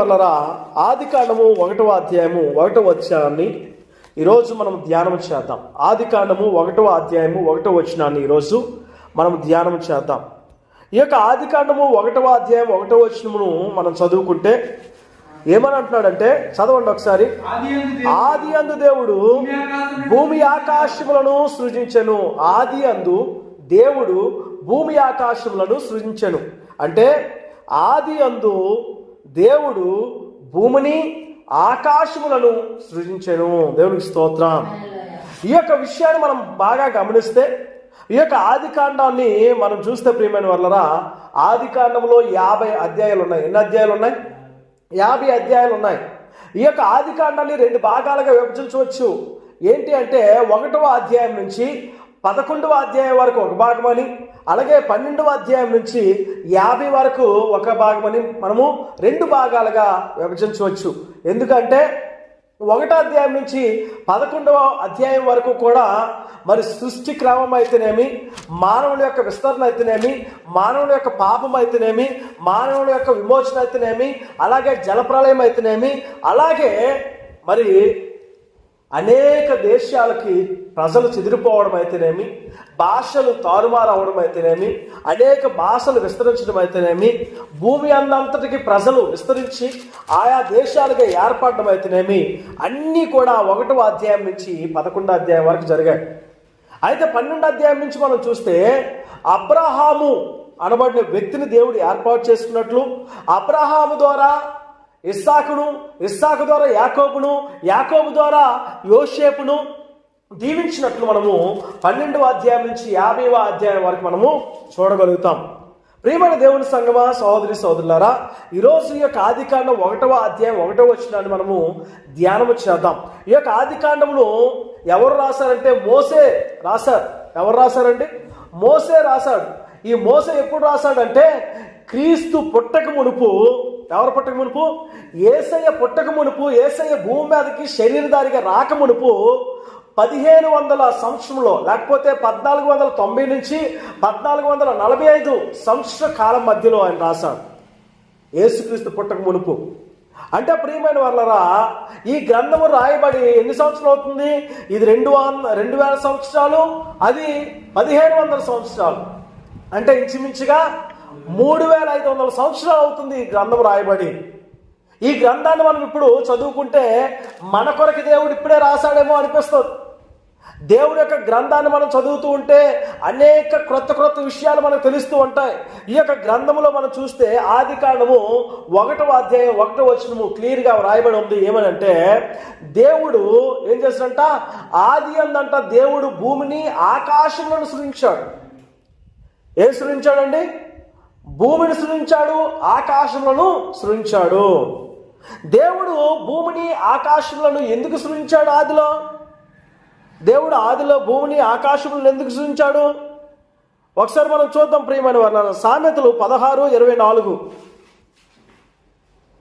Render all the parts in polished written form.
వల్లరా ఆదికాండము 1వ అధ్యాయము 1వ వచనాన్ని ఈరోజు మనం ధ్యానం చేద్దాం. ఆదికాండము 1వ అధ్యాయము 1వ వచనాన్ని ఈరోజు మనం ధ్యానం చేద్దాం. ఈ యొక్క ఆదికాండము 1వ అధ్యాయం 1వ వచనమును మనం చదువుకుంటే ఏమని అంటున్నాడంటే, చదవండి ఒకసారి. ఆది అందు దేవుడు భూమి ఆకాశములను సృజించెను. ఆది అందు దేవుడు భూమి ఆకాశములను సృజించెను అంటే ఆది అందు దేవుడు భూమిని ఆకాశములను సృజించెను. దేవునికి స్తోత్రం. ఈ యొక్క విషయాన్ని మనం బాగా గమనిస్తే, ఈ యొక్క ఆదికాండాన్ని మనం చూస్తే ప్రియమైన వాళ్ళరా, ఆదికాండంలో 50 అధ్యాయాలు ఉన్నాయి. ఎన్ని అధ్యాయాలు ఉన్నాయి? 50 అధ్యాయాలు ఉన్నాయి. ఈ యొక్క ఆదికాండాన్ని 2 భాగాలుగా విభజించవచ్చు. ఏంటి అంటే 1వ అధ్యాయం నుంచి 11వ అధ్యాయం వరకు ఒక భాగమని, అలాగే 12వ అధ్యాయం నుంచి 50 వరకు ఒక భాగమని మనము 2 భాగాలుగా విభజించవచ్చు. ఎందుకంటే 1వ అధ్యాయం నుంచి 11వ అధ్యాయం వరకు కూడా మరి సృష్టి క్రమం అయితేనేమి, మానవుల యొక్క విస్తరణ అయితేనేమి, మానవుల యొక్క పాపం అయితేనేమి, మానవుల యొక్క విమోచన అయితేనేమి, అలాగే జలప్రలయం అయితేనేమి, అలాగే మరి అనేక దేశాలకి ప్రజలు చెదిరిపోవడం అయితేనేమి, భాషలు తారుమారు అవడం అయితేనేమి, అనేక భాషలు విస్తరించడం అయితేనేమి, భూమి అంతటికి ప్రజలు విస్తరించి ఆయా దేశాలుగా ఏర్పడడం అయితేనేమి, అన్నీ కూడా 1వ అధ్యాయం నుంచి 11వ అధ్యాయం వరకు జరిగాయి. అయితే 12వ అధ్యాయం నుంచి మనం చూస్తే అబ్రహాము అనబడిన వ్యక్తిని దేవుడు ఏర్పాటు చేసుకున్నట్లు, అబ్రహాము ద్వారా ఇస్సాకును, ఇస్సాకు ద్వారా యాకోబును, యాకోబు ద్వారా యోసేపును దీవించినట్లు మనము 12వ అధ్యాయం నుంచి 50వ అధ్యాయం వరకు మనము చూడగలుగుతాం. ప్రియమైన దేవుని సంగమా, సహోదరి సహోదరులారా, ఈరోజు ఈ యొక్క ఆదికాండం 1వ అధ్యాయం 1వ వచనాన్ని మనము ధ్యానము చేద్దాం. ఈ యొక్క ఆదికాండమును ఎవరు రాశారంటే మోసే రాశారు. ఎవరు రాశారండి? మోసే రాశాడు. ఈ మోసే ఎప్పుడు రాశాడంటే క్రీస్తు పుట్టక మునుపు. ఎవరు పుట్టక మునుపు? యేసయ్య పుట్టక మునుపు, యేసయ్య భూమి మీదకి శరీరధారిగా రాక మునుపు 1500 సంవత్సరంలో, లేకపోతే 1490 నుంచి 1445 సంవత్సర కాలం మధ్యలో ఆయన రాశాడు, యేసుక్రీస్తు పుట్టక మునుపు. అంటే ప్రియమైన వాళ్ళరా, ఈ గ్రంథము రాయబడి ఎన్ని సంవత్సరాలు అవుతుంది? ఇది 2000 సంవత్సరాలు, అది 1500 సంవత్సరాలు. అంటే ఇంచుమించుగా 3500 సంవత్సరాలు అవుతుంది ఈ గ్రంథం రాయబడి. ఈ గ్రంథాన్ని మనం ఇప్పుడు చదువుకుంటే మన కొరకు దేవుడు ఇప్పుడే రాశాడేమో అనిపిస్తుంది. దేవుడి యొక్క గ్రంథాన్ని మనం చదువుతూ ఉంటే అనేక క్రొత్త విషయాలు మనకు తెలుస్తూ ఉంటాయి. ఈ యొక్క గ్రంథములో మనం చూస్తే ఆదికాండము 1వ అధ్యాయం 1వ వచనము క్లియర్గా రాయబడి ఉంది. ఏమనంటే దేవుడు ఏం చేశాడంట? ఆది అందంట దేవుడు భూమిని ఆకాశములను సృజించాడు. ఏం సృజించాడండి? భూమిని సృజించాడు, ఆకాశములను సృజించాడు. దేవుడు భూమిని ఆకాశములను ఎందుకు సృజించాడు? దేవుడు ఆదిలో భూమిని ఆకాశములను ఎందుకు సృజించాడు? ఒకసారి మనం చూద్దాం ప్రియమైన వారు. సామెతలు 16:24.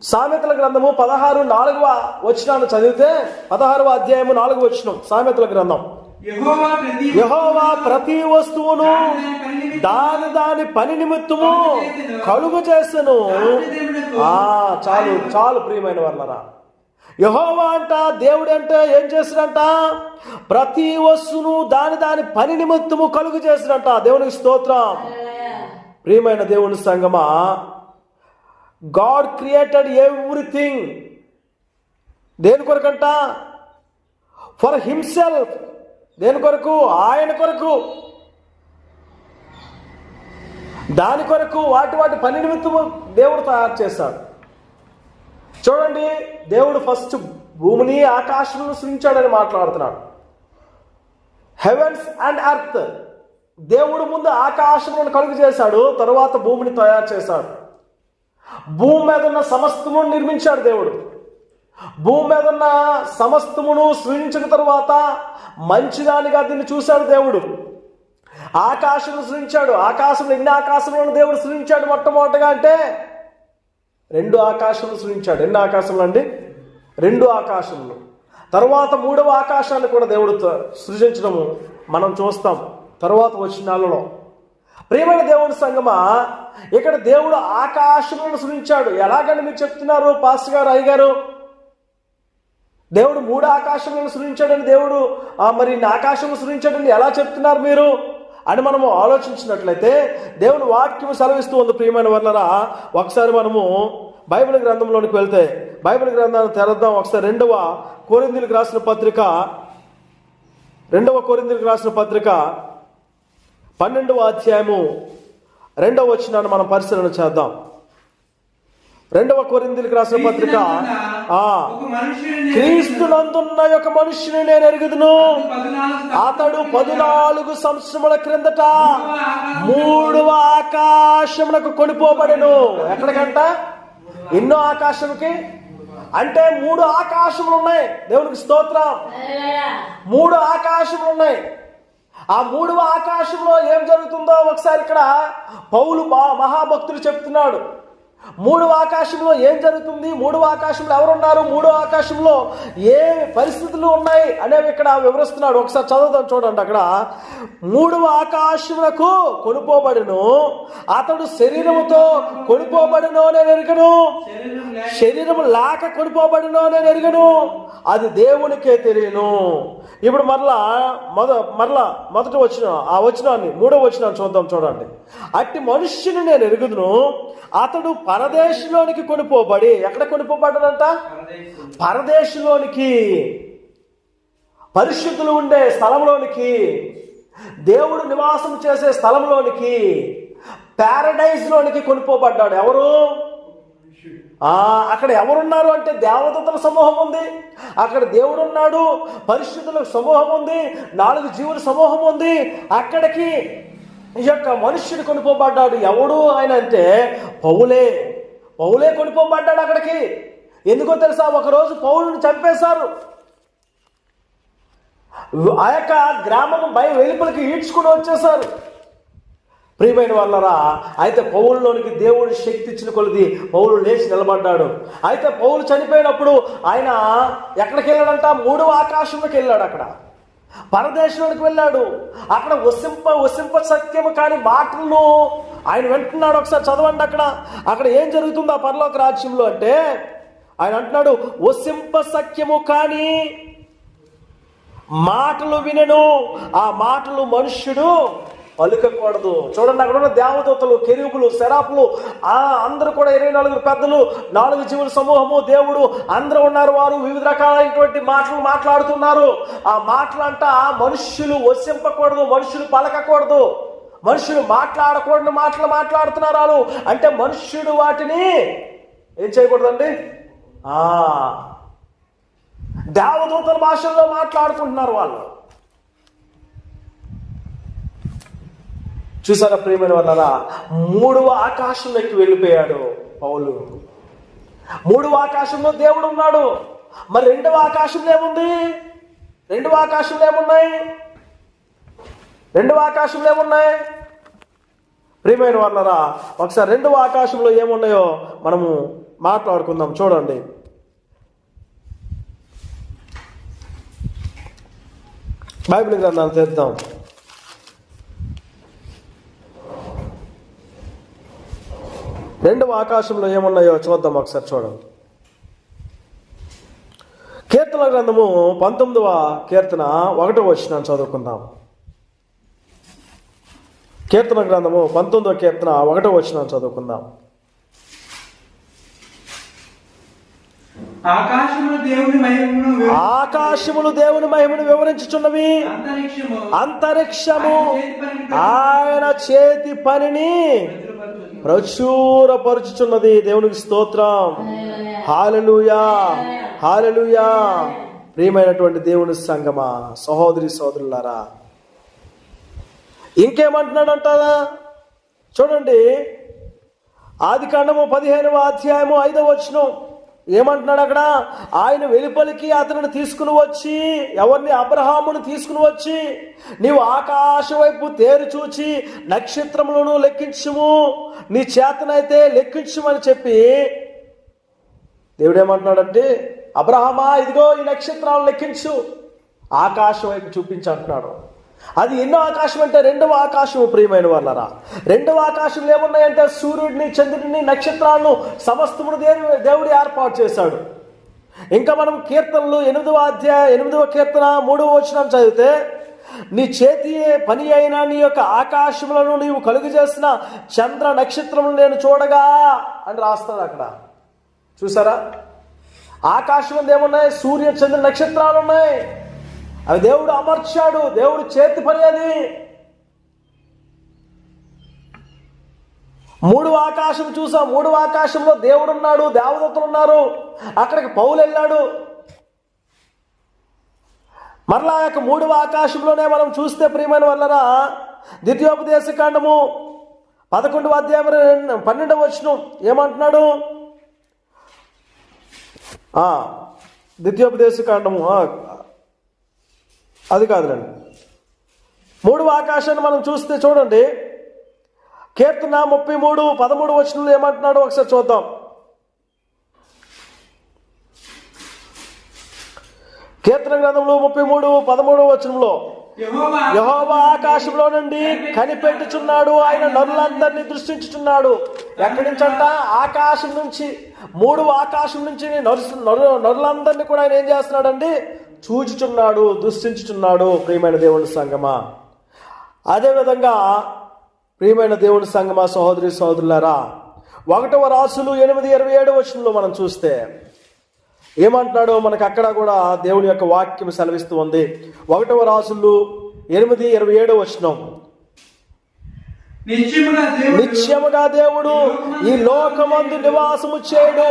సామెతల గ్రంథము 16:4వ వచనాన్ని చదివితే 16వ అధ్యాయము 4వ వచనం సామెతల గ్రంథం. యెహోవా ప్రతి వస్తువును దాని పని నిమిత్తము కలుగు చేసెను. చాలు ప్రియమైన వాళ్ళరా, యెహోవా అంట, దేవుడు అంటే ఏం చేసినంట? ప్రతి వస్తువును దాని పని నిమిత్తము కలుగు చేసినంట. దేవునికి స్తోత్రం. ప్రియమైన దేవుని సంగమా, గాడ్ క్రియేటెడ్ ఎవ్రీథింగ్. దేని కొరకంట? For himself. దేని కొరకు? ఆయన కొరకు, దాని కొరకు వాటి పని నిమిత్తము దేవుడు తయారు చేశాడు. చూడండి, దేవుడు ఫస్ట్ భూమిని ఆకాశమును సృజించాడని మాట్లాడుతున్నాడు. Heavens and earth. దేవుడు ముందు ఆకాశములను కలుగు చేశాడు, తరువాత భూమిని తయారు చేశాడు. భూమి మీద ఉన్న సమస్తమును నిర్మించాడు దేవుడు. భూమి మీద ఉన్న సమస్తమును సృజించిన తరువాత మంచిదానిగా దీన్ని చూశాడు దేవుడు. ఆకాశం సృజించాడు. ఆకాశంలో ఎన్ని ఆకాశములను దేవుడు సృజించాడు? మొట్టమొదటిగా అంటే 2 ఆకాశములు సృజించాడు. ఎన్ని ఆకాశములు అండి? 2 ఆకాశములు. తరువాత 3వ ఆకాశాన్ని కూడా దేవుడు సృజించడము మనం చూస్తాం తరువాత వచనాలలో. ప్రియమైన దేవుని సంగమా, ఇక్కడ దేవుడు ఆకాశములను సృజించాడు. ఎలాగని మీరు చెప్తున్నారు పాస్టర్ గారు, అయ్యగారు? దేవుడు 3 ఆకాశములను సృజించాడని, దేవుడు మరి ఆకాశము సృజించాడని ఎలా చెప్తున్నారు మీరు అని మనము ఆలోచించినట్లయితే దేవుని వాక్యము సెలవిస్తూ ఉంది. ప్రియమైన వర్లరా, ఒకసారి మనము బైబిల్ గ్రంథంలోనికి వెళ్తే, బైబిల్ గ్రంథాన్ని తెరద్దాం ఒకసారి. 2వ కొరింథీయులకు రాసిన పత్రిక 12వ అధ్యాయము 2వ వచనాన్ని మనం పరిశీలన చేద్దాం. 2వ కొరింథీయులకు రాసిన పత్రిక, క్రీస్తునందున్న ఒక మనుష్యుని నేను ఎరుగుదును, అతడు 14 సంవత్సరముల క్రిందట 3వ ఆకాశమునకు కొనిపోబడెను. ఎక్కడికంట? ఎన్నో ఆకాశంకి అంటే 3 ఆకాశములు ఉన్నాయి. దేవునికి స్తోత్రం. 3 ఆకాశములు ఉన్నాయి. ఆ 3వ ఆకాశంలో ఏం జరుగుతుందో ఒకసారి ఇక్కడ పౌలు మహాభక్తుడు చెప్తున్నాడు. 3వ ఆకాశంలో ఏం జరుగుతుంది, 3వ ఆకాశంలో ఎవరున్నారు, 3వ ఆకాశంలో ఏ పరిస్థితులు ఉన్నాయి అనేవి ఇక్కడ వివరిస్తున్నాడు. ఒకసారి చదువుతాం చూడండి. అక్కడ 3వ ఆకాశమునకు కొనిపోబడెను, అతడు శరీరముతో కొనిపోబడెను నేను ఎరుగను, శరీరము లేక కొనిపోబడినో నేను ఎరుగను, అది దేవునికే తెలియను. ఇప్పుడు మొదటి వచనాన్ని 3వ వచనాన్ని చూద్దాం చూడండి. అట్టి మనుష్యుని నేను ఎరుగుదును, అతడు పరదేశంలోనికి కొనిపోబడి, ఎక్కడ కొనిపోబడ్డాడంట? పరదేశంలోనికి, పరిశుద్ధులు ఉండే స్థలంలోనికి, దేవుడు నివాసం చేసే స్థలంలోనికి, ప్యారడైజ్ లోనికి కొనిపోబడ్డాడు. ఎవరు? అక్కడ ఎవరున్నారు అంటే దేవదూతల సమూహం ఉంది, అక్కడ దేవుడు ఉన్నాడు, పరిశుద్ధుల సమూహం ఉంది, 4 జీవుల సమూహం ఉంది. అక్కడికి ఈ యొక్క మనుష్యుడు కొనిపోబడ్డాడు. ఎవడు ఆయన అంటే పౌలే కొనిపోబడ్డాడు అక్కడికి. ఎందుకో తెలుసా? ఒకరోజు పౌలుని చంపేశారు. ఆ యొక్క గ్రామం వెలుపలికి ఈడ్చుకుని వచ్చేశారు. ప్రియమైన వాళ్ళరా, అయితే పౌలులోనికి దేవుడు శక్తి ఇచ్చిన కొలది పౌలు లేచి నిలబడ్డాడు. అయితే పౌలు చనిపోయినప్పుడు ఆయన ఎక్కడికి వెళ్ళాడంట? 3వ ఆకాశంలోకి వెళ్ళాడు. అక్కడ పరదేశంలోకి వెళ్ళాడు. అక్కడ వసింప సత్యము కాని మాటలను ఆయన వింటున్నాడు. ఒకసారి చదవండి. అక్కడ ఏం జరుగుతుందో ఆ పరలోక రాజ్యంలో అంటే ఆయన అంటున్నాడు, వసింప సత్యము కాని మాటలు వినెను, ఆ మాటలు మనుష్యుడు పలుకకూడదు. చూడండి, అక్కడ ఉన్న దేవదూతలు, కెరూబులు, సెరాపులు అందరూ కూడా 24 పెద్దలు, 4 జీవుల సమూహము, దేవుడు అందరూ ఉన్నారు. వారు వివిధ రకాలైనటువంటి మాటలు మాట్లాడుతున్నారు. ఆ మాటలు అంట మనుష్యులు వసింపకూడదు, మనుషులు పలకకూడదు, మనుషులు మాట్లాడకూడని మాటలు మాట్లాడుతున్నారు. వాళ్ళు అంటే మనుష్యుడు వాటిని ఏం చేయకూడదండి? దేవదూతల భాషల్లో మాట్లాడుకుంటున్నారు వాళ్ళు. చూసారా ప్రియమైన వాళ్ళరా, 3వ ఆకాశంలోకి వెళ్ళిపోయాడు పౌలు. 3వ ఆకాశంలో దేవుడు ఉన్నాడు. మరి 2వ ఆకాశంలో ఏముంది? 2వ ఆకాశంలో ఏమున్నాయి? 2వ ఆకాశంలో ఏమున్నాయి? ప్రియమైన వాళ్ళరా, ఒకసారి 2వ ఆకాశంలో ఏమున్నాయో మనము మాట్లాడుకుందాం. చూడండి, బైబిల్ గ్రంథాన్ని తెద్దాం. రెండవ ఆకాశంలో ఏమున్నాయో చూద్దాం. ఒకసారి చూడండి. కీర్తన గ్రంథము 19వ కీర్తన 1వ వచనం చదువుకుందాం. కీర్తన గ్రంథము 19వ కీర్తన 1వ వచనం చదువుకుందాం. ఆకాశములు దేవుని మహిమను వివరించుచున్నవి, అంతరిక్షము ఆయన చేతి పనిని ప్రచురపరుచుచున్నది. దేవునికి స్తోత్రం. హల్లెలూయా, హల్లెలూయా. ప్రియమైనటువంటి దేవుని సంగమా, సహోదరి సహోదరులారా, ఇంకేమంటున్నాడంటారా? చూడండి, ఆదికాండము 15వ అధ్యాయము 5వ వచనం ఏమంటున్నాడు అక్కడ? ఆయన వెలుపలికి అతనిని తీసుకుని వచ్చి, ఎవరిని? అబ్రహామును తీసుకుని వచ్చి, నీవు ఆకాశం వైపు తేరు చూచి నక్షత్రములను లెక్కించుము, నీ చేతనైతే లెక్కించుమని చెప్పి దేవుడు ఏమంటున్నాడంటే, అబ్రహామా ఇదిగో ఈ నక్షత్రాలను లెక్కించు, ఆకాశం వైపు చూపించి అంటున్నాడు. అది ఎన్నో ఆకాశం అంటే రెండవ ఆకాశము ప్రియమైన వాళ్ళరా. రెండవ ఆకాశంలో ఏమున్నాయంటే సూర్యుడిని, చంద్రుడిని, నక్షత్రాలను సమస్తమును దేవుడు ఏర్పాటు చేశాడు. ఇంకా మనం కీర్తనలు 8వ కీర్తన 3వ వచనం చదివితే, నీ చేతి పని అయినా నీ యొక్క ఆకాశములను నీవు కలుగు చేసిన చంద్ర నక్షత్రములు నేను చూడగా అని రాస్తాడు అక్కడ. చూసారా, ఆకాశం ఏమున్నాయి? సూర్య చంద్ర నక్షత్రాలు ఉన్నాయి. అవి దేవుడు అమర్చాడు, దేవుడు చేతి పని అది. 3వ ఆకాశం చూసాం. 3వ ఆకాశంలో దేవుడు ఉన్నాడు, దేవదూతలు ఉన్నారు. అక్కడికి పౌలు వెళ్ళాడు. మరలా ఆ యొక్క 3వ ఆకాశంలోనే మనం చూస్తే ప్రియమైన వాళ్ళరా, ద్వితీయోపదేశ కాండము 11వ అధ్యాయం 12వ వచనం ఏమంటున్నాడు? ద్వితీయోపదేశ కాండము అది కాదులండి, 3వ ఆకాశాన్ని మనం చూస్తే చూడండి, కీర్తన 33:13 వచనంలో ఏమంటున్నాడు ఒకసారి చూద్దాం. కీర్తన గ్రంథంలో 33:13 వచనంలో, యెహోవా ఆకాశంలో నుండి కనిపెట్టుచున్నాడు, ఆయన నరులందరినీ దృష్టించుచున్నాడు. ఎక్కడి నుంచి అంట? ఆకాశం నుంచి. 3వ ఆకాశం నుంచి నరులందరినీ కూడా ఆయన ఏం చేస్తున్నాడండి? చూచుచున్నాడు, దృష్టించుచున్నాడు. ప్రియమైన దేవుని సంగమా, అదేవిధంగా ప్రియమైన దేవుని సంగమా, సహోదరి సహోదరులారా, 1వ రాజులు 8:27 వచనంలో మనం చూస్తే ఏమంటున్నాడో మనకు అక్కడ కూడా దేవుని యొక్క వాక్యం సెలవిస్తూ ఉంది. 1వ రాజులు 8:27 వచనం, నిత్యముగా దేవుడు ఈ లోకమందు నివాసము చేయడు,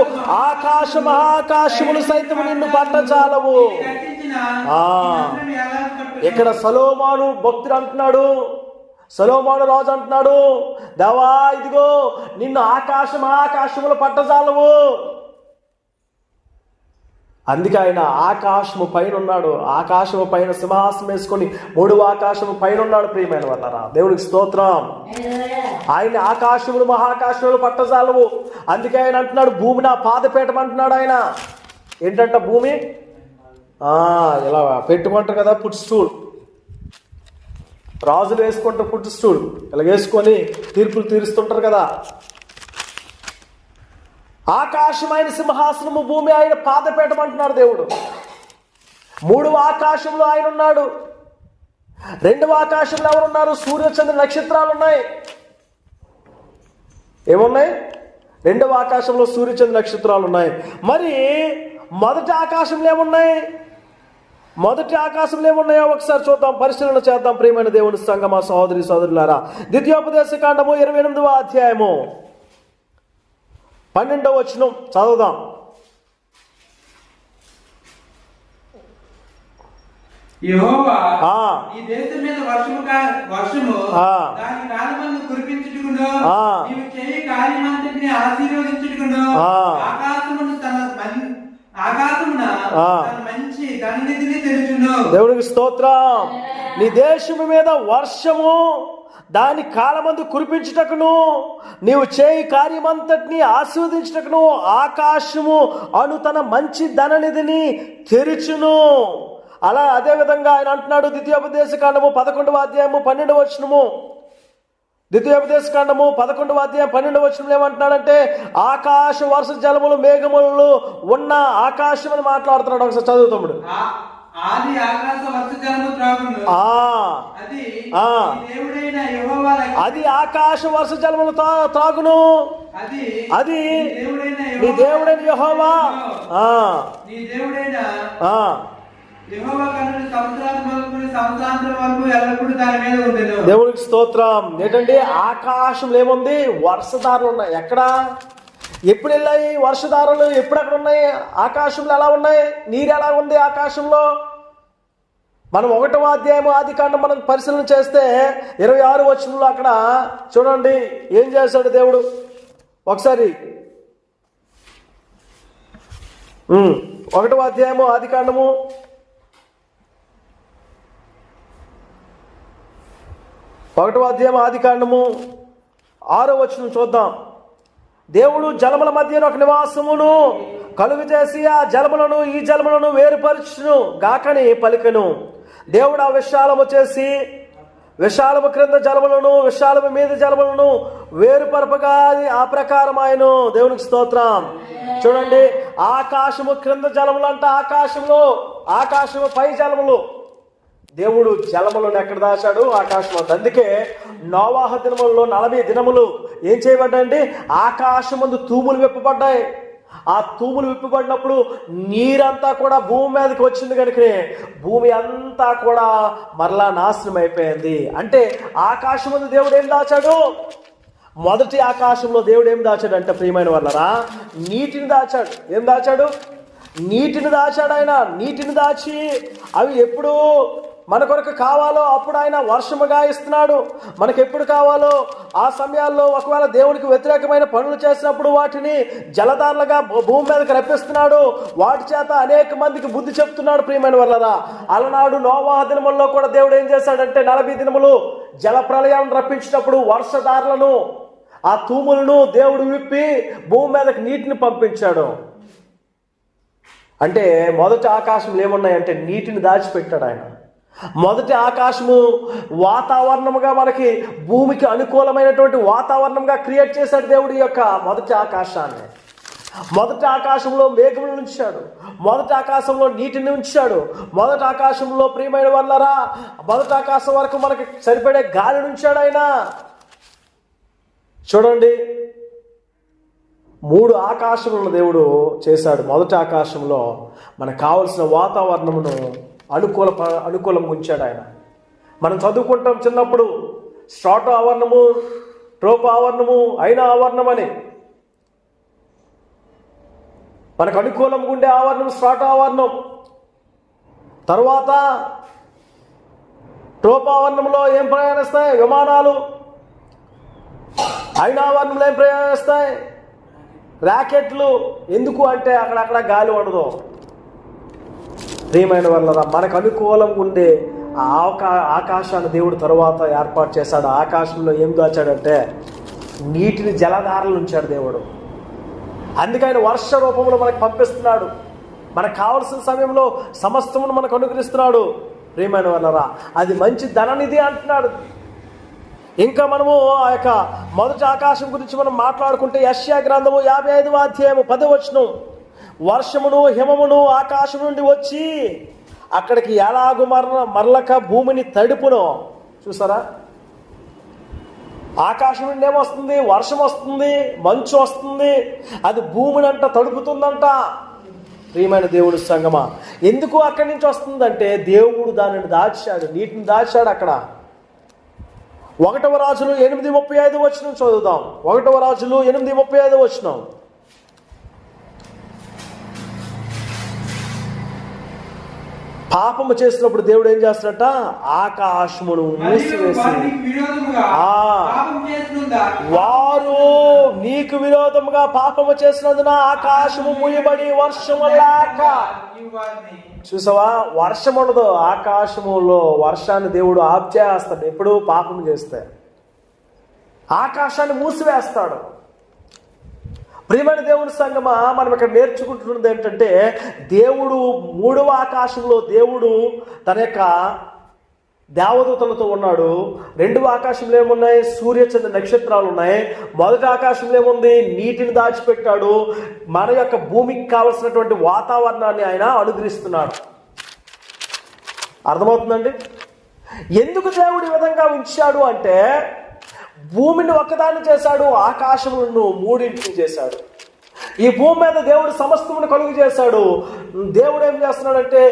ఆకాశ మహాకాశములు సైతము నిన్ను పట్టజాలవు. ఇక్కడ సొలొమోను భక్తుడు అంటున్నాడు, సొలొమోను రాజు అంటున్నాడు, దేవా ఇదిగో నిన్ను ఆకాశ మహాకాశములు పట్టజాలవు. అందుకే ఆయన ఆకాశము పైన ఉన్నాడు. ఆకాశము పైన సింహాసనం వేసుకొని 3వ ఆకాశము పైన ఉన్నాడు. ప్రియమైన వాళ్ళరా, దేవునికి స్తోత్రం. ఆయన ఆకాశములు మహాకాశములు పట్టజాలవు. అందుకే ఆయన అంటున్నాడు, భూమి నా పాదపీఠం అంటున్నాడు. ఆయన ఏంటంట? భూమి ఇలా పెట్టుకుంటారు కదా, ఫుట్ స్టూల్. రాజులు వేసుకుంటారు ఫుట్ స్టూల్, ఇలా వేసుకొని తీర్పులు తీరుస్తుంటారు కదా. ఆకాశం ఆయన సింహాసనము, భూమి ఆయన పాదపీఠం అంటున్నాడు దేవుడు. 3వ ఆకాశంలో ఆయన ఉన్నాడు. 2వ ఆకాశంలో ఎవరున్నారు? సూర్యచంద్ర నక్షత్రాలు ఉన్నాయి. ఏమున్నాయి? 2వ ఆకాశంలో సూర్యచంద్ర నక్షత్రాలు ఉన్నాయి. మరి మొదటి ఆకాశంలో ఏమున్నాయి? మొదటి ఆకాశంలో ఏమున్నాయో ఒకసారి చూద్దాం, పరిశీలన చేద్దాం. ప్రియమైన దేవుని సంగమా, సహోదరి సహోదరులారా, ద్వితీయోపదేశ కాండము 28వ అధ్యాయము 12వ వచనం చదువుదాం. యెహోవా ఈ దేశం మీద వర్షము దాని కాలమందు కురిపించుటకును, నీవు చేయి కార్యమంతటిని ఆశీర్వదించుటకును, ఆకాశమున తన మంచి ధననిధిని తెరుచును. దేవునికి స్తోత్రం. నీ దేశము మీద వర్షము దాని కాలమందు కురిపించుటకును, నీవు చేయి కార్యమంతటిని ఆశీర్వదించుటకును, ఆకాశము అను తన మంచి ధననిధిని తెరుచును. అలా అదేవిధంగా ఆయన అంటున్నాడు ద్వితీయోపదేశ కాండము 11వ అధ్యాయము 12వ వచనము. ద్వితీయోపదేశ కాండము 11వ అధ్యాయం 12వ వచనంలో ఏమంటున్నాడంటే, ఆకాశ వర్ష జలములు మేఘములు ఉన్న ఆకాశం అని మాట్లాడుతున్నాడు. ఒకసారి చదువుతాడు. ఆది ఆకాశ వర్ష జలము త్రాగును, అది ఆకాశ వర్ష జలములు త్రాగును, అది నీ దేవుడైన యెహోవా. నీ దేవుడైన యెహోవా కన్నులు సంవత్సరాంతం వరకు ఎల్లప్పుడూ దాని మీద ఉండెను. దేవునికి స్తోత్రం. ఏంటంటే ఆకాశంలో ఏముంది? వర్షధారలు ఉన్నాయి. ఎక్కడ? ఎప్పుడు వెళ్ళాయి వర్షధారలు? ఎప్పుడు అక్కడ ఉన్నాయి? ఆకాశంలో ఎలా ఉన్నాయి? నీరు ఎలా ఉంది ఆకాశంలో? మనం 1వ అధ్యాయము ఆదికాండం మనం పరిశీలన చేస్తే 26 వచనంలో అక్కడ చూడండి ఏం చేశాడు దేవుడు. ఒకసారి 1వ అధ్యాయము ఆదికాండము 1వ అధ్యాయం ఆదికాండము 6వ వచనం చూద్దాం. దేవుడు జలముల మధ్యన ఒక నివాసమును కలుగు చేసి ఆ జలములను ఈ జలములను వేరుపరచును గాకని పలికెను. దేవుడు ఆ విశాలము చేసి విశాలము క్రింద జలములను విశాలము మీద జలములను వేరుపరపగా ఆ ప్రకారం ఆయన. దేవునికి స్తోత్రం. చూడండి, ఆకాశము క్రింద జలములు అంట, ఆకాశము పై జలములు. దేవుడు జలములను ఎక్కడ దాచాడు? ఆకాశం. అందుకే నోవాహ దినములలో 40 దినములు ఏం చేయబడ్డాయండి? ఆకాశమందు తూములు విప్పబడ్డాయి. ఆ తూములు విప్పబడినప్పుడు నీరంతా కూడా భూమి మీదకి వచ్చింది కనుకనే భూమి అంతా కూడా మరలా నాశనం అయిపోయింది. అంటే ఆకాశమందు దేవుడు ఏం దాచాడు? మొదటి ఆకాశంలో దేవుడు ఏం దాచాడు అంటే ప్రియమైన వాళ్ళరా, నీటిని దాచాడు. ఏం దాచాడు? నీటిని దాచాడు ఆయన. నీటిని దాచి అవి ఎప్పుడు మన కొరకు కావాలో అప్పుడు ఆయన వర్షముగా ఇస్తున్నాడు. మనకు ఎప్పుడు కావాలో ఆ సమయాల్లో ఒకవేళ దేవుడికి వ్యతిరేకమైన పనులు చేసినప్పుడు వాటిని జలధారలుగా భూమి మీదకి రప్పిస్తున్నాడు. వాటి చేత అనేక మందికి బుద్ధి చెప్తున్నాడు. ప్రియమైన వాళ్ళరా, అలనాడు నోవాహ దినముల్లో కూడా దేవుడు ఏం చేశాడంటే 40 దినములు జల ప్రళయాన్ని రప్పించినప్పుడు వర్షధారలను ఆ తూములను దేవుడు విప్పి భూమి మీదకి నీటిని పంపించాడు. అంటే మొదటి ఆకాశంలో ఏమున్నాయంటే నీటిని దాచిపెట్టాడు ఆయన. మొదటి ఆకాశము వాతావరణముగా మనకి భూమికి అనుకూలమైనటువంటి వాతావరణంగా క్రియేట్ చేశాడు దేవుడి యొక్క మొదటి ఆకాశాన్ని. మొదటి ఆకాశంలో మేఘములను ఉంచాడు. మొదటి ఆకాశంలో నీటిని ఉంచాడు. మొదటి ఆకాశంలో ప్రియమైన వాళ్ళరా, మొదటి ఆకాశం వరకు మనకి సరిపడే గాలిని ఉంచాడు ఆయన. చూడండి, 3 ఆకాశములను దేవుడు చేశాడు. మొదటి ఆకాశంలో మనకు కావలసిన వాతావరణమును అనుకూలంగా ఉంచాడు ఆయన. మనం చదువుకుంటాం చిన్నప్పుడు స్ట్రాటో ఆవరణము, ట్రోపో ఆవరణము, అయిన ఆవరణం అని. మనకు అనుకూలంగా ఉండే ఆవరణం స్ట్రాటో ఆవరణం. తర్వాత ట్రోపో ఆవరణంలో ఏం ప్రయాణిస్తాయి? విమానాలు. అయిన ఆవరణంలో ఏం ప్రయాణిస్తాయి? రాకెట్లు. ఎందుకు అంటే అక్కడక్కడ గాలి ఉండదు. ప్రియమైన వాళ్ళ మనకు అనుకూలంగా ఉండే ఆకాశాన్ని దేవుడు తరువాత ఏర్పాటు చేశాడు. ఆకాశంలో ఏం దాచాడంటే నీటిని జలధారలు ఉంచాడు దేవుడు. అందుకని వర్ష రూపంలో మనకు పంపిస్తున్నాడు. మనకు కావలసిన సమయంలో సమస్తమును మనకు అనుగ్రహిస్తున్నాడు. ప్రియమైన వాళ్ళరా, అది మంచి ధననిధి అంటున్నాడు. ఇంకా మనము ఆ యొక్క మొదటి ఆకాశం గురించి మనం మాట్లాడుకుంటే యెషయా గ్రంథము 55వ అధ్యాయము 10వ వచనం, వర్షమును హిమమును ఆకాశం నుండి వచ్చి అక్కడికి ఎలాగు మరలక భూమిని తడుపును. చూసారా, ఆకాశం నుండి ఏమొస్తుంది? వర్షం వస్తుంది, మంచు వస్తుంది, అది భూమిని అంట తడుపుతుందంట. ప్రియమైన దేవుడి సంగమా, ఎందుకు అక్కడి నుంచి వస్తుందంటే దేవుడు దానిని దాచాడు, నీటిని దాచాడు అక్కడ. 1వ రాజులు 8:35 వచనం చదువుదాం. 1వ రాజులు 8:35 వచనం. పాపము చేసినప్పుడు దేవుడు ఏం చేస్తాడట? ఆకాశమును మూసివేసి వారు నీకు విరోధముగా పాపము చేసినందున ఆకాశము మూయబడి వర్షము లేక. చూసావా, వర్షం ఉండదు. ఆకాశములో వర్షాన్ని దేవుడు ఆఫ్ చేస్తాడు. ఎప్పుడు పాపం చేస్తే ఆకాశాన్ని మూసివేస్తాడు. ప్రియమైన దేవుని సంగమా, మనం ఇక్కడ నేర్చుకుంటున్నది ఏంటంటే దేవుడు 3వ ఆకాశంలో దేవుడు తన యొక్క దేవదూతలతో ఉన్నాడు. 2వ ఆకాశంలో ఏమున్నాయి? సూర్యచంద్ర నక్షత్రాలు ఉన్నాయి. మొదటి ఆకాశంలో ఏముంది? నీటిని దాచిపెట్టాడు. మన యొక్క భూమికి కావలసినటువంటి వాతావరణాన్ని ఆయన అనుగ్రహిస్తున్నాడు. అర్థమవుతుందండి? ఎందుకు దేవుడు ఈ విధంగా ఉంచాడు అంటే భూమిని ఒక్కదాన్ని చేశాడు, ఆకాశములను 3 చేశాడు. ఈ భూమి మీద దేవుడు సమస్తమును కలుగు చేశాడు. దేవుడు ఏం చేస్తున్నాడంటే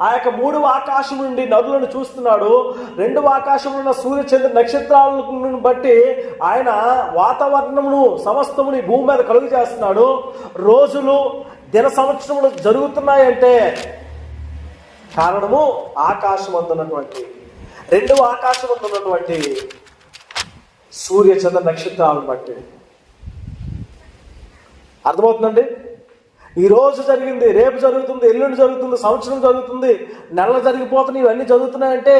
ఆ యొక్క 3వ ఆకాశం నుండి నదులను చూస్తున్నాడు. 2వ ఆకాశంలో ఉన్న సూర్యచంద్ర నక్షత్రాలను బట్టి ఆయన వాతావరణమును సమస్తముని భూమి మీద కలుగు చేస్తున్నాడు. రోజులు, దిన సంవత్సరములు జరుగుతున్నాయంటే కారణము ఆకాశం అందున్నటువంటి 2వ ఆకాశం అందున్నటువంటి సూర్యచంద్ర నక్షత్రాలను బట్టి. అర్థమవుతుందండి? ఈరోజు జరిగింది, రేపు జరుగుతుంది, ఎల్లుండి జరుగుతుంది, సంవత్సరం జరుగుతుంది, నెలలు జరిగిపోతున్నాయి, ఇవన్నీ జరుగుతున్నాయంటే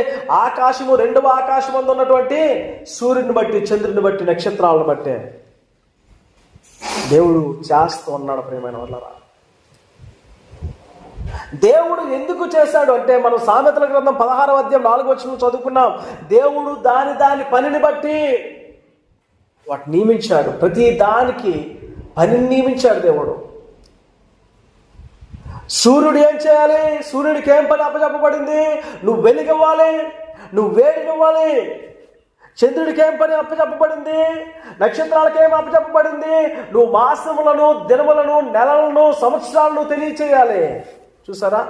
ఆకాశము 2వ ఆకాశం అందు ఉన్నటువంటి సూర్యుని బట్టి, చంద్రుని బట్టి, నక్షత్రాలను బట్టే దేవుడు చేస్తూ ఉన్నాడు. ప్రియమైన వాళ్ళరా, దేవుడు ఎందుకు చేశాడు అంటే, మనం సామెతల గ్రంథం 16వ అధ్యాయం 4వ వచనం చదువుకున్నాం. దేవుడు దాని పనిని బట్టి వాటిని నియమించాడు. ప్రతి దానికి పనిని నియమించాడు దేవుడు. సూర్యుడు ఏం చేయాలి? సూర్యుడికి ఏం పని అప్పచెప్పబడింది? నువ్వు వెలుగివ్వాలి, నువ్వు వేడినివ్వాలి. చంద్రుడికి ఏం పని అప్పచెప్పబడింది? నక్షత్రాలకు ఏం అప్పచెప్పబడింది? నువ్వు మాసములను, దినములను, నెలలను, సంవత్సరాలను తెలియచేయాలి. చూసారా,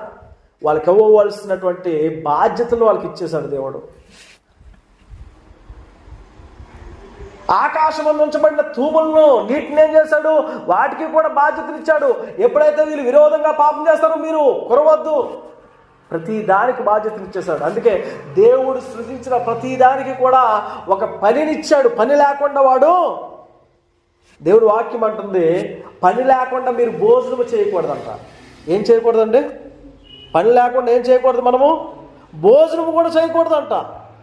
వాళ్ళకి ఇవ్వవలసినటువంటి బాధ్యతలు వాళ్ళకి ఇచ్చేశాడు దేవుడు. ఆకాశం ఉంచబడిన తూములను, నీటిని ఏం చేశాడు? వాటికి కూడా బాధ్యతలు ఇచ్చాడు. ఎప్పుడైతే వీళ్ళు విరోధంగా పాపం చేస్తారో మీరు కురవద్దు, ప్రతి దానికి బాధ్యతలు ఇచ్చేశాడు. అందుకే దేవుడు సృజించిన ప్రతి దానికి కూడా ఒక పనినిచ్చాడు. పని లేకుండా వాడు, దేవుడు వాక్యం అంటుంది, పని లేకుండా మీరు భోజనం చేయకూడదంట. ఏం చేయకూడదండి? పని లేకుండా ఏం చేయకూడదు? మనము భోజనం కూడా చేయకూడదంట.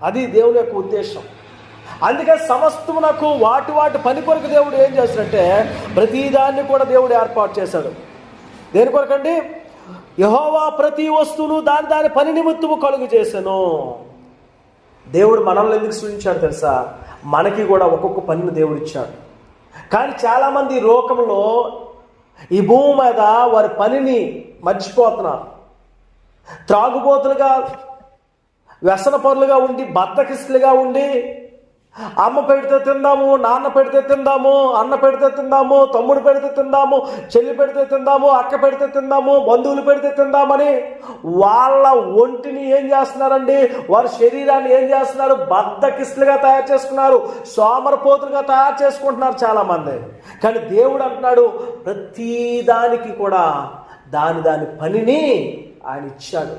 అది దేవుని యొక్క ఉద్దేశం. అందుకే సమస్తమునకు వాటి పని కొరకు దేవుడు ఏం చేస్తాడంటే, ప్రతిదాన్ని కూడా దేవుడు ఏర్పాటు చేశాడు. దేని కొరకండి? యెహోవా ప్రతి వస్తువును దాని పని నిమిత్తము కలుగు చేశాను. దేవుడు మనల్ని ఎందుకు సృష్టించాడు తెలుసా? మనకి కూడా ఒక్కొక్క పనిని దేవుడు ఇచ్చాడు. కానీ చాలామంది ఈ లోకంలో, ఈ భూమి మీద వారి పనిని మర్చిపోతున్నారు. త్రాగుబోతులుగా, వ్యసన పరులుగా ఉండి, బద్ధకిస్తులుగా ఉండి, అమ్మ పెడితే తిందాము, నాన్న పెడితే తిందాము, అన్న పెడితే తిందాము, తమ్ముడు పెడితే తిందాము, చెల్లి పెడితే తిందాము, అక్క పెడితే తిందాము, బంధువులు పెడితే తిందామని వాళ్ళ ఒంటిని ఏం చేస్తున్నారండి? వారి శరీరాన్ని ఏం చేస్తున్నారు? బద్ధకిస్తులుగా తయారు చేసుకున్నారు, సోమరపోతులుగా తయారు చేసుకుంటున్నారు చాలామంది. కానీ దేవుడు అంటున్నాడు, ప్రతి దానికి కూడా దాని పనిని ఆయన ఇచ్చాడు.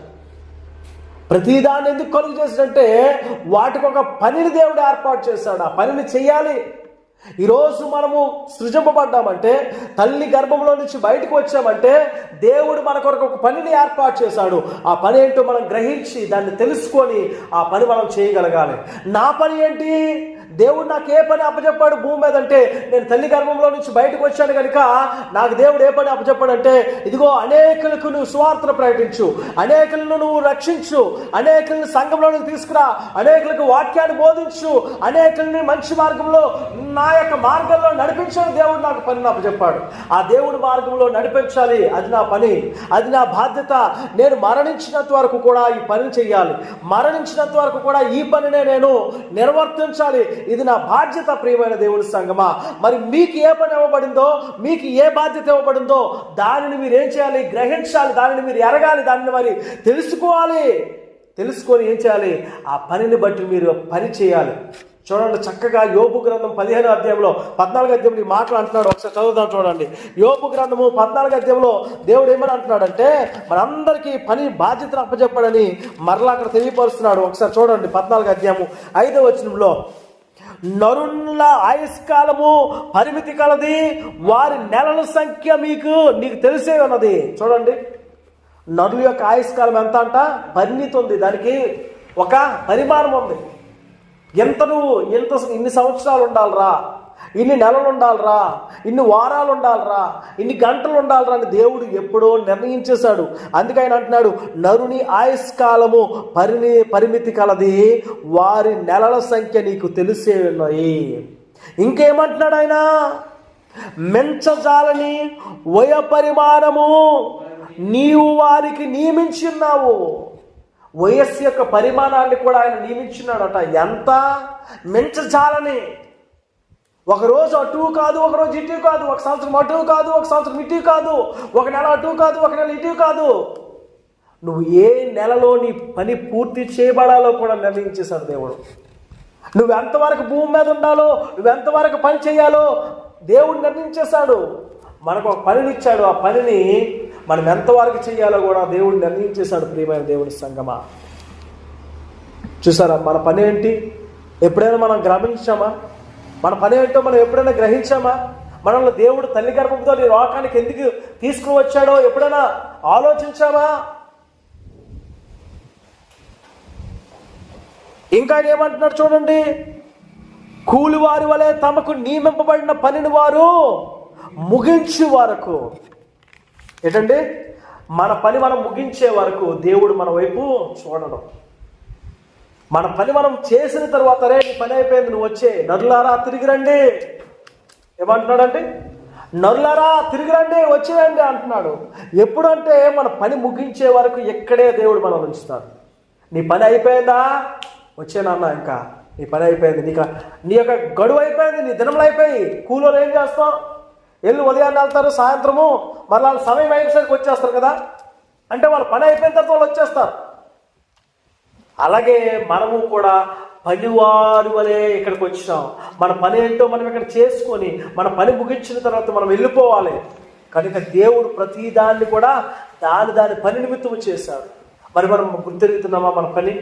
ప్రతిదాన్ని ఎందుకు కలుగు చేశాడంటే, వాటికి ఒక పనిని దేవుడు ఏర్పాటు చేశాడు. ఆ పనిని చెయ్యాలి. ఈరోజు మనము సృజింపబడ్డామంటే, తల్లి గర్భంలో నుంచి బయటకు వచ్చామంటే, దేవుడు మన కొరకు ఒక పనిని ఏర్పాటు చేశాడు. ఆ పని ఏంటో మనం గ్రహించి దాన్ని తెలుసుకొని ఆ పని మనం చేయగలగాలి. నా పని ఏంటి? దేవుడు నాకు ఏ పని అప్పచెప్పాడు భూమి మీద అంటే, నేను తల్లి గర్భంలో నుంచి బయటకు వచ్చాను కనుక నాకు దేవుడు ఏ పని అప్పచెప్పాడంటే, ఇదిగో అనేకులకు నువ్వు సువార్తను ప్రకటించు, అనేకులను నువ్వు రక్షించు, అనేకులను సంఘంలోనికి తీసుకురా, అనేకులకు వాక్యాన్ని బోధించు, అనేకుల్ని మంచి మార్గంలో, నా యొక్క మార్గంలో నడిపించాలని దేవుడు నాకు పని అప్పచెప్పాడు. ఆ దేవుడు మార్గంలో నడిపించాలి. అది నా పని, అది నా బాధ్యత. నేను మరణించినంత వరకు కూడా ఈ పనిని చెయ్యాలి. మరణించినంత వరకు కూడా ఈ పనినే నేను నిర్వర్తించాలి. ఇది నా బాధ్యత. ప్రియమైన దేవుని సంగమా, మరి మీకు ఏ పని ఇవ్వబడిందో, మీకు ఏ బాధ్యత ఇవ్వబడిందో దానిని మీరు ఏం చేయాలి? గ్రహించాలి. దానిని మీరు ఎరగాలి. దానిని మరి తెలుసుకోవాలి. తెలుసుకొని ఏం చేయాలి? ఆ పనిని బట్టి మీరు పని చేయాలి. చూడండి, చక్కగా యోబు గ్రంథం 15వ అధ్యాయంలో 14వ అధ్యాయంలో ఈ మాటలు అంటున్నాడు. ఒకసారి చదువుదాం చూడండి. యోబు గ్రంథము 14వ అధ్యాయంలో దేవుడు ఏమని అంటున్నాడంటే, మనందరికీ పని బాధ్యతను అప్పచెప్పాడని మరలా అక్కడ తెలియపరుస్తున్నాడు. ఒకసారి చూడండి, 14వ అధ్యాయము 5వ వచనంలో, నరుల ఆయుష్కాలము పరిమితి కలది, వారి నెలల సంఖ్య నీకు తెలిసే ఉన్నది. చూడండి, నరుల యొక్క ఆయుష్కాలం ఎంత అంట? పరిమితి ఉంది. దానికి ఒక పరిమాణం ఉంది. ఇన్ని సంవత్సరాలు ఉండాలరా, ఇన్ని నెలలు ఉండాలరా, ఇన్ని వారాలు ఉండాలరా, ఇన్ని గంటలు ఉండాలరా అని దేవుడు ఎప్పుడో నిర్ణయించేశాడు. అందుకే ఆయన అంటున్నాడు, నరుని ఆయుష్కాలము పరిమితి కలది, వారి నెలల సంఖ్య నీకు తెలిసే ఉన్నాయి. ఇంకేమంటున్నాడు ఆయన? మెంచజాలని వయ పరిమాణము నీవు వారికి నియమించి ఉన్నావు. వయస్సు యొక్క పరిమాణాన్ని కూడా ఆయన నియమించున్నాడట. ఎంత? మెంచజాలని. ఒకరోజు అటు కాదు, ఒకరోజు ఇటు కాదు, ఒక సంవత్సరం అటు కాదు, ఒక సంవత్సరం ఇటు కాదు, ఒక నెల అటు కాదు, ఒక నెల ఇటు కాదు. నువ్వు ఏ నెలలో నీ పని పూర్తి చేయబడాలో కూడా నిర్ణయించేశాడు దేవుడు. నువ్వెంతవరకు భూమి మీద ఉండాలో, నువ్వెంతవరకు పని చేయాలో దేవుడు నిర్ణయించేశాడు. మనకు ఒక పనిని ఇచ్చాడు. ఆ పనిని మనం ఎంతవరకు చేయాలో కూడా దేవుడు నిర్ణయించేశాడు. ప్రియమైన దేవుడి సంగమా, చూసారా మన పని ఏంటి? ఎప్పుడైనా మనం గ్రహించామా? మన పని ఏంటో మనం ఎప్పుడైనా గ్రహించామా? మనల్ని దేవుడు తల్లి గర్భంతో ఈ లోకానికి ఎందుకు తీసుకుని వచ్చాడో ఎప్పుడైనా ఆలోచించామా? ఇంకా ఏమంటున్నాడు చూడండి, కూలివారి వలె తమకు నియమింపబడిన పనిని వారు ముగించు వరకు. ఏంటండి? మన పని మనం ముగించే వరకు దేవుడు మన వైపు చూడడం. మన పని మనం చేసిన తర్వాత, రే నీ పని అయిపోయింది, నువ్వు వచ్చే, నరులారా తిరిగి రండి. ఏమంటున్నాడంటే, నరులారా తిరిగి రండి, వచ్చేయండి అంటున్నాడు. ఎప్పుడంటే మన పని ముగించే వరకు ఎక్కడే దేవుడు మనం ఉంచుతాడు. నీ పని అయిపోయిందా, వచ్చేనన్నా, ఇంకా నీ పని అయిపోయింది, నీ యొక్క గడువు అయిపోయింది, నీ దినములు అయిపోయి. కూలోళ్ళు ఏం చేస్తాం, వెళ్ళి ఉదయాన్నే వెళ్తారు, సాయంత్రము మళ్ళీ వాళ్ళ సమయం అయిపోయేసరికి వచ్చేస్తారు కదా. అంటే వాళ్ళ పని అయిపోయిన తర్వాత వాళ్ళు వచ్చేస్తారు. అలాగే మనము కూడా పనివారి వలె ఇక్కడికి వచ్చినాం. మన పని ఏంటో మనం ఇక్కడ చేసుకొని మన పని ముగించిన తర్వాత మనం వెళ్ళిపోవాలి. కనుక దేవుడు ప్రతిదాన్ని కూడా దాని పని నిమిత్తం చేశాడు. మరి మనం గుర్తెరుగుతున్నామా మన పని?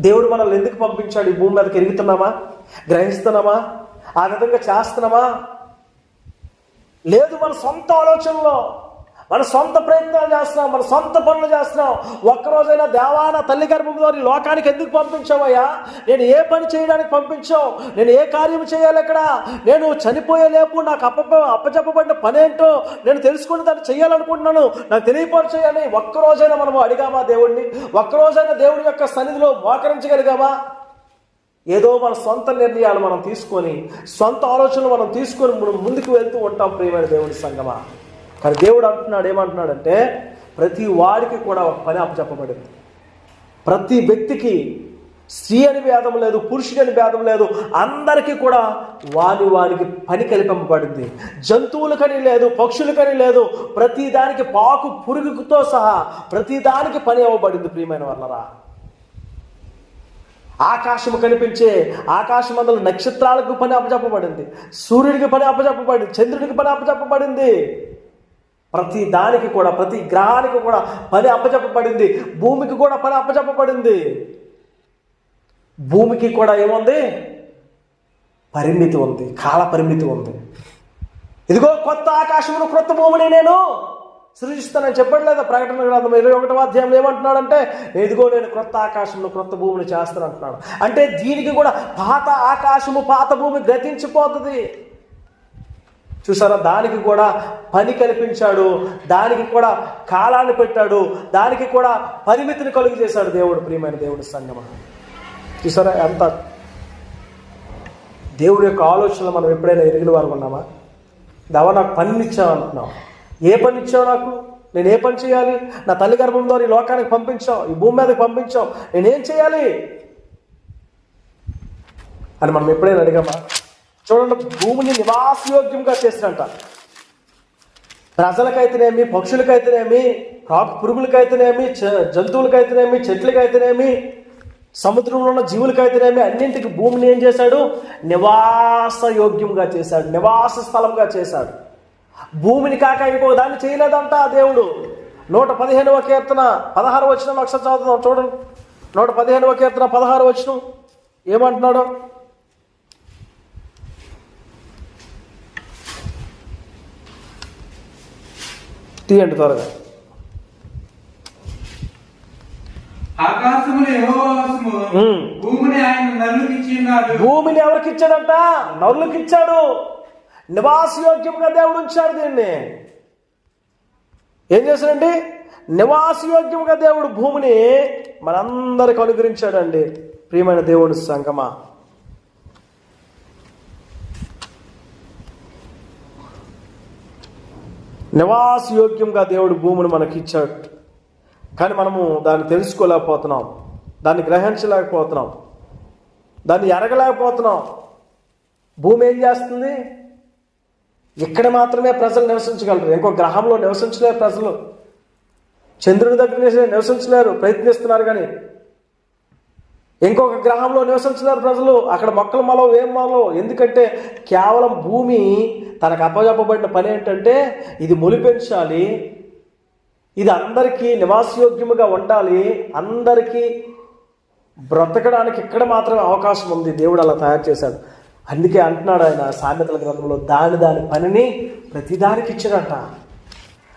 దేవుడు మనల్ని ఎందుకు పంపించాడు ఈ భూమి మీదకి ఎరుగుతున్నామా, గ్రహిస్తున్నామా, ఆ విధంగా చేస్తున్నామా? లేదు, మన సొంత ఆలోచనలో మన సొంత ప్రయత్నాలు చేస్తున్నాం, మన సొంత పనులు చేస్తున్నాం. ఒక్కరోజైనా దేవా నా తల్లి గర్భంలో ఈ లోకానికి ఎందుకు పంపించావయ్యా, నేను ఏ పని చేయడానికి పంపించావు, నేను ఏ కార్యం చేయాలి, ఇక్కడ నేను చనిపోయేలేపు నాకు అప్పచెప్పబడిన పని ఏంటో నేను తెలుసుకుని దాన్ని చేయాలనుకుంటున్నాను, నాకు తెలియపరచేయాలి. ఒక్కరోజైనా మనము అడిగామా దేవుడిని? ఒక్కరోజైనా దేవుడి యొక్క సన్నిధిలో మోకరించగలిగామా? ఏదో మన సొంత నిర్ణయాలు మనం తీసుకొని, సొంత ఆలోచనలు మనం తీసుకొని మనం ముందుకు వెళ్తూ ఉంటాం ప్రియమైన దేవుడి సంగమా. కానీ దేవుడు అంటున్నాడు, ఏమంటున్నాడంటే, ప్రతి వాడికి కూడా ఒక పని అప్పచెప్పబడింది. ప్రతి వ్యక్తికి, స్త్రీ అని భేదం లేదు, పురుషుడు అని భేదం లేదు, అందరికీ కూడా వానికి పని కల్పింపబడింది. జంతువులకని లేదు, పక్షులకని లేదు, ప్రతి దానికి, పాకు పురుగుతో సహా ప్రతి దానికి పని ఇవ్వబడింది ప్రియమైన వాళ్ళరా. ఆకాశము కనిపించే ఆకాశమందుల నక్షత్రాలకు పని అప్పచెప్పబడింది, సూర్యుడికి పని అప్పచెప్పబడింది, చంద్రుడికి పని అప్పచెప్పబడింది. ప్రతి దానికి కూడా, ప్రతి గ్రహానికి కూడా పని అప్పచెప్పబడింది. భూమికి కూడా పని అప్పచెప్పబడింది. భూమికి కూడా ఏముంది? పరిమితి ఉంది, కాల పరిమితి ఉంది. ఇదిగో కొత్త ఆకాశమును క్రొత్త భూమిని నేను సృజిస్తానని చెప్పడం లేదా? ప్రకటన గ్రంథం 21వ అధ్యాయంలో ఏమంటున్నాడంటే, ఇదిగో నేను క్రొత్త ఆకాశంలో క్రొత్త భూమిని చేస్తాను అంటున్నాడు. అంటే దీనికి కూడా పాత ఆకాశము పాత భూమి గతించిపోతుంది. చూసారా, దానికి కూడా పని కల్పించాడు, దానికి కూడా కాలాన్ని పెట్టాడు, దానికి కూడా పరిమితిని కలుగు చేశాడు దేవుడు. ప్రియమైన దేవుడి సంగమా, చూసారా ఎంత దేవుడి యొక్క ఆలోచనలు మనం ఎప్పుడైనా ఎరిగిన వారు ఉన్నామా? దేవా నాకు పని ఇచ్చావు అంటున్నావు. ఏ పని ఇచ్చావు నాకు? నేను ఏ పని చేయాలి? నా తల్లి గర్భంలో ఈ లోకానికి పంపించావు, ఈ భూమి మీదకి పంపించావు, నేనేం చేయాలి అని మనం ఎప్పుడైనా అడిగామా? చూడండి, భూమిని నివాసయోగ్యంగా చేసినట్ట. ప్రజలకైతేనేమి, పక్షులకైతేనేమి, పురుగులకైతేనేమి, జంతువులకైతేనేమి, చెట్లకైతేనేమి, సముద్రంలో ఉన్న జీవులకైతేనేమి, అన్నింటికి భూమిని ఏం చేశాడు? నివాసయోగ్యంగా చేశాడు, నివాస స్థలంగా చేశాడు. భూమిని కాక ఇంకో దాన్ని చేయలేదంట దేవుడు. 115వ కీర్తన 16వ వచనం ఒకసారి చదువుతాం చూడండి. 115వ కీర్తన 16వ వచనం ఏమంటున్నాడు? తీయండి త్వరగా. ఆకాశములు యెహోవా వశము, భూమిని ఆయన నరులకు ఇచ్చి ఉన్నాడు. భూమిని ఎవరికి ఇచ్చాడంట? నరులకు ఇచ్చాడు. నివాసయోగ్యంగా దేవుడు ఉంచాడు. దీన్ని ఏం చేశాడండి? నివాసయోగ్యంగా దేవుడు భూమిని మనందరికి అనుగ్రహించాడండి. ప్రియమైన దేవుడి సంగమా, నివాసయోగ్యంగా దేవుడు భూమిని మనకి ఇచ్చాడు. కానీ మనము దాన్ని తెలుసుకోలేకపోతున్నాం, దాన్ని గ్రహించలేకపోతున్నాం, దాన్ని ఎరగలేకపోతున్నాం. భూమి ఏం చేస్తుంది? ఇక్కడ మాత్రమే ప్రజలు నివసించగలరు, ఇంకో గ్రహంలో నివసించలేరు ప్రజలు. చంద్రుడి దగ్గర నివసించలేరు, ప్రయత్నిస్తున్నారు కానీ ఇంకొక గ్రహంలో నివసించలేరు ప్రజలు. అక్కడ మొక్కలు మొలవు, ఏం మొలవు. ఎందుకంటే కేవలం భూమి తనకు అప్పచెప్పబడిన పని ఏంటంటే, ఇది మొలిపెంచాలి, ఇది అందరికీ నివాసయోగ్యముగా ఉండాలి, అందరికీ బ్రతకడానికి ఇక్కడ మాత్రమే అవకాశం ఉంది. దేవుడు అలా తయారు చేశాడు. అందుకే అంటున్నాడు ఆయన సామెతల గ్రంథంలో, దాని పనిని ప్రతిదానికి ఇచ్చాడంట.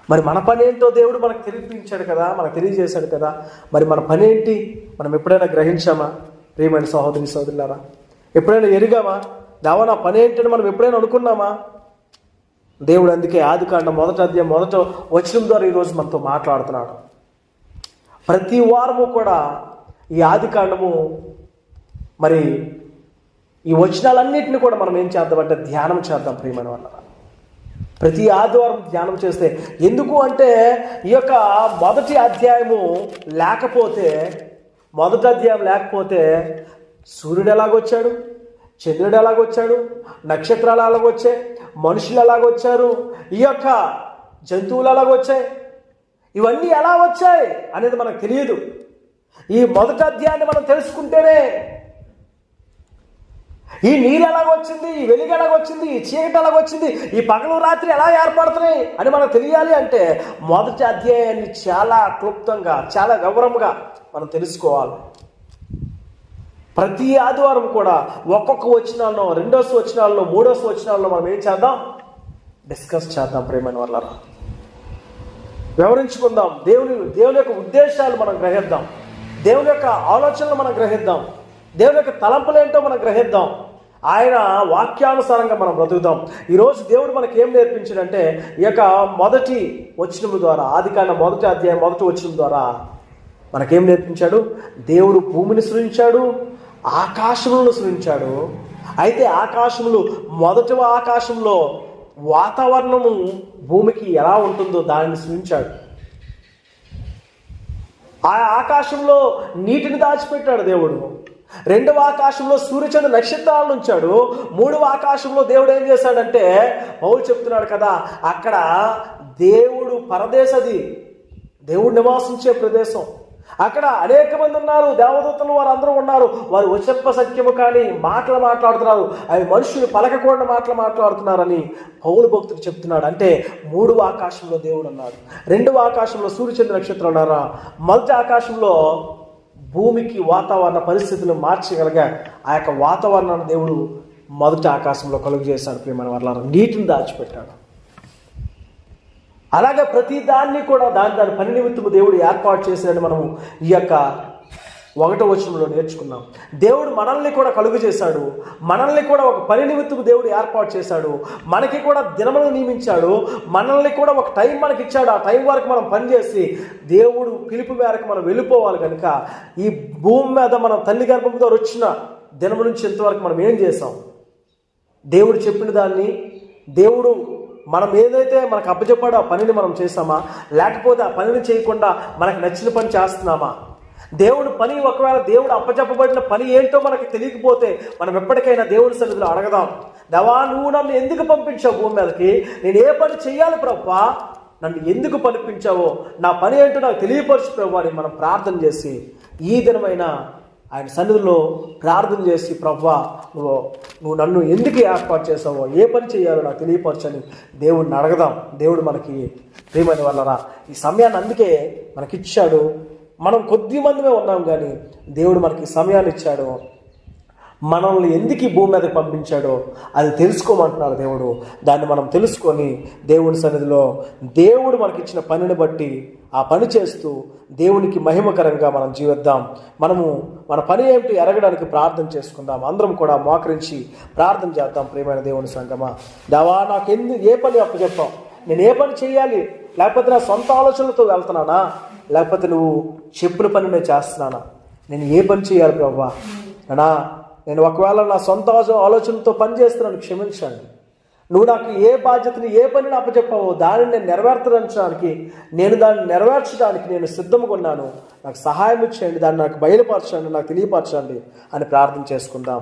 మరి మన పని ఏంటో దేవుడు మనకు తెలియపించాడు కదా, మనకు తెలియజేశాడు కదా. మరి మన పని ఏంటి? మనం ఎప్పుడైనా గ్రహించామా? ప్రియమైన సహోదరి సహోదరులారా, ఎప్పుడైనా ఎరిగామా? దేవా నా పని ఏంటని మనం ఎప్పుడైనా అనుకున్నామా? దేవుడు అందుకే ఆదికాండం 1వ అధ్యాయం 1వ వచనం ద్వారా ఈరోజు మనతో మాట్లాడుతున్నాడు. ప్రతి వారము కూడా ఈ ఆదికాండము మరి ఈ వచనాలన్నింటినీ కూడా మనం ఏం చేద్దామంటే ధ్యానం చేద్దాం ప్రియమైన వాళ్ళ. ప్రతి ఆదివారం ధ్యానం చేస్తే ఎందుకు అంటే ఈ యొక్క మొదటి అధ్యాయం లేకపోతే సూర్యుడు ఎలాగొచ్చాడు, చంద్రుడు ఎలాగొచ్చాడు, నక్షత్రాలు ఎలాగొచ్చాయి, మనుషులు ఎలాగొచ్చారు, ఈ యొక్క జంతువులు ఎలాగొచ్చాయి, ఇవన్నీ ఎలా వచ్చాయి అనేది మనకు తెలియదు. ఈ మొదటి అధ్యాయాన్ని మనం తెలుసుకుంటేనే ఈ నీరు ఎలాగొచ్చింది, ఈ వెలుగు ఎలాగొచ్చింది, ఈ చీకటి ఎలాగొచ్చింది, ఈ పగలు రాత్రి ఎలా ఏర్పడుతున్నాయి అని మనకు తెలియాలి అంటే మొదటి అధ్యాయాన్ని చాలా క్లుప్తంగా, చాలా వివరంగా మనం తెలుసుకోవాలి. ప్రతి ఆదివారం కూడా ఒక్కొక్క వచనాల్లో, 2వ వచనాల్లో, 3వ వచనాల్లో మనం ఏం చేద్దాం, డిస్కస్ చేద్దాం ప్రేమైన వాళ్ళరా. వివరించుకుందాం. దేవుని యొక్క ఉద్దేశాలు మనం గ్రహిద్దాం, దేవుని యొక్క ఆలోచనలు మనం గ్రహిద్దాం, దేవుని యొక్క తలంపులు ఏంటో మనం గ్రహిద్దాం, ఆయన వాక్యానుసారంగా మనం బ్రతుకుదాం. ఈరోజు దేవుడు మనకి ఏం నేర్పించాడంటే ఈ యొక్క మొదటి వచనం ద్వారా, ఆదికాండం 1వ అధ్యాయం 1వ వచనం ద్వారా మనకేం నేర్పించాడు? దేవుడు భూమిని సృజించాడు, ఆకాశములను సృజించాడు. అయితే మొదటి ఆకాశంలో వాతావరణము భూమికి ఎలా ఉంటుందో దానిని సృజించాడు. ఆ ఆకాశంలో నీటిని దాచిపెట్టాడు దేవుడు. 2వ ఆకాశంలో సూర్యచంద్ర నక్షత్రాలను ఉంచాడు. 3వ ఆకాశంలో దేవుడు ఏం చేశాడంటే, పౌలు చెప్తున్నాడు కదా, అక్కడ దేవుడు పరదేశది, దేవుడు నివాసించే ప్రదేశం. అక్కడ అనేక మంది ఉన్నారు, దేవదూతలు వారు అందరూ ఉన్నారు. వారు వచప్ప సత్యము కానీ మాటలు మాట్లాడుతున్నారు, అవి మనుషులు పలకకుండా మాట్లాడుతున్నారని పౌలు భక్తుడు చెప్తున్నాడు. అంటే 3వ ఆకాశంలో దేవుడు ఉన్నాడు, 2వ ఆకాశంలో సూర్యచంద్ర నక్షత్రాలు ఉన్నారా, మొదటి ఆకాశంలో భూమికి వాతావరణ పరిస్థితులు మార్చగలిగా ఆ యొక్క వాతావరణాన్ని దేవుడు మొదటి ఆకాశంలో కలుగు చేశాడు. ప్రియమైన వాళ్ళ నీటిని దాచిపెట్టాడు. అలాగే ప్రతి దాన్ని కూడా దాని పని నిమిత్తము దేవుడు ఏర్పాటు చేశాడని మనము ఈ యొక్క 1వ వచనంలో నేర్చుకున్నాం. దేవుడు మనల్ని కూడా కలుగు చేశాడు, మనల్ని కూడా ఒక పని నిమిత్తము దేవుడు ఏర్పాటు చేశాడు, మనకి కూడా దినములను నియమించాడు, మనల్ని కూడా ఒక టైం మనకి ఇచ్చాడు. ఆ టైం వరకు మనం పనిచేసి దేవుడు పిలుపు మేరకు మనం వెళ్ళిపోవాలి. కనుక ఈ భూమి మీద మనం తల్లి గర్భం ద్వారా వచ్చిన దినము నుంచి ఇంతవరకు మనం ఏం చేసాం? దేవుడు చెప్పిన దాన్ని, దేవుడు మనం ఏదైతే మనకు అప్పచెప్పాడో ఆ పనిని మనం చేస్తామా, లేకపోతే ఆ పనిని చేయకుండా మనకు నచ్చిన పని చేస్తున్నామా? దేవుడు పని, ఒకవేళ దేవుడు అప్పచెప్పబడిన పని ఏంటో మనకు తెలియకపోతే మనం ఎప్పటికైనా దేవుడి సన్నిధిలో అడగదాం, దేవా నువ్వు నన్ను ఎందుకు పంపించావు భూమి మీదకి, నేను ఏ పని చేయాలి ప్రభువా, నన్ను ఎందుకు పంపించావో, నా పని ఏంటో నాకు తెలియపరచు ప్రభువా అని మనం ప్రార్థన చేసి ఈ దినమైనా ఆయన సన్నిధిలో ప్రార్థన చేసి, ప్రభువా నువ్వు నన్ను ఎందుకు ఏర్పాటు చేసావో, ఏ పని చేయాలో నాకు తెలియపరచని దేవుడిని అడగదాం. దేవుడు మనకి ప్రియమైన వాళ్ళరా ఈ సమయాన్ని అందుకే మనకిచ్చాడు. మనం కొద్ది మందిమే ఉన్నాం కానీ దేవుడు మనకి సమయాన్ని ఇచ్చాడు. మనల్ని ఎందుకు ఈ భూమి మీదకి పంపించాడో అది తెలుసుకోమంటున్నారు దేవుడు. దాన్ని మనం తెలుసుకొని దేవుని సన్నిధిలో దేవుడు మనకిచ్చిన పనిని బట్టి ఆ పని చేస్తూ దేవునికి మహిమకరంగా మనం జీవిద్దాం. మన పని ఏమిటి ఎరగడానికి ప్రార్థన చేసుకుందాం. అందరం కూడా మోకరించి ప్రార్థన చేద్దాం. ప్రియమైన దేవుని సంగమా, దేవా నాకు ఏ పని అప్పచెప్పాం, నేను ఏ పని చేయాలి, లేకపోతే నా సొంత ఆలోచనలతో వెళ్తున్నానా, లేకపోతే నువ్వు చెప్పిన పని నేను చేస్తున్నానా, నేను ఏ పని చేయాలి ప్రభువా, నేను ఒకవేళ నా సొంత ఆలోచనతో పని చేస్తున్నాను క్షమించండి. నువ్వు నాకు ఏ బాధ్యతని, ఏ పనిని అప్పచెప్పావో దానిని నేను దాన్ని నెరవేర్చడానికి నేను సిద్ధంగా ఉన్నాను. నాకు సహాయం చేయండి, దాన్ని నాకు బయలుపరచండి, నాకు తెలియపరచండి అని ప్రార్థన చేసుకుందాం.